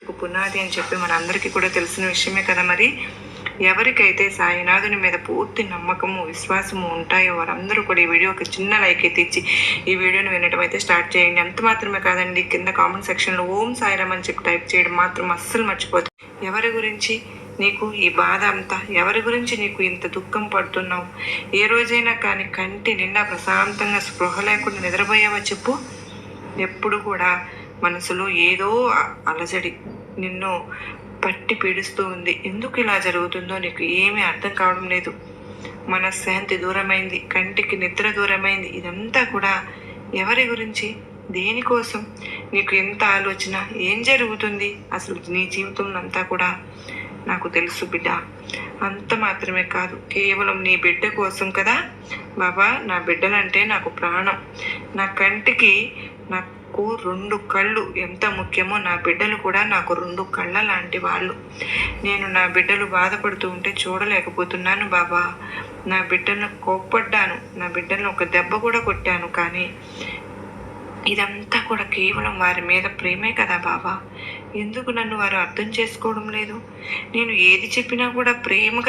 పునాది అని చెప్పి మనందరికీ కూడా తెలిసిన విషయమే కదా. మరి ఎవరికైతే సాయినాథుని మీద పూర్తి నమ్మకము విశ్వాసము ఉంటాయో వారందరూ కూడా ఈ వీడియోకి చిన్న లైక్ అయితే ఇచ్చి ఈ వీడియోని వినడం అయితే స్టార్ట్ చేయండి. అంత మాత్రమే కాదండి, కింద కామెంట్ సెక్షన్లో ఓం సాయిరామ్ అని చెప్పి టైప్ చేయడం మాత్రం అస్సలు మర్చిపోతుంది. ఎవరి గురించి నీకు ఈ బాధ అంతా, ఎవరి గురించి నీకు ఇంత దుఃఖం పడుతున్నావు? ఏ రోజైనా కానీ కంటి నిండా ప్రశాంతంగా స్పృహ లేకుండా నిద్రపోయావా చెప్పు? ఎప్పుడు కూడా మనసులో ఏదో అలజడి నిన్ను పట్టి పీడిస్తూ ఉంది. ఎందుకు ఇలా జరుగుతుందో నీకు ఏమీ అర్థం కావడం లేదు. మనశ్శాంతి దూరమైంది, కంటికి నిద్ర దూరమైంది. ఇదంతా కూడా ఎవరి గురించి, దేనికోసం? నీకు ఎంత ఆలోచన, ఏం జరుగుతుంది అసలు నీ జీవితంలో అంతా కూడా నాకు తెలుసు బిడ్డ. అంత మాత్రమే కాదు, కేవలం నీ బిడ్డ కోసం కదా బాబా. నా బిడ్డలంటే నాకు ప్రాణం. నా కంటికి నాకు 2 కళ్ళు ఎంత ముఖ్యమో నా బిడ్డలు కూడా నాకు 2 కళ్ళ లాంటి వాళ్ళు. నేను నా బిడ్డలు బాధపడుతూ ఉంటే చూడలేకపోతున్నాను బాబా. నా బిడ్డలను కోప్పడ్డాను, నా బిడ్డలను ఒక దెబ్బ కూడా కొట్టాను, కానీ ఇదంతా కూడా కేవలం వారి మీద ప్రేమే కదా బాబా. ఎందుకు నన్ను వారు అర్థం చేసుకోవడం లేదు? నేను ఏది చెప్పినా కూడా ప్రేమగా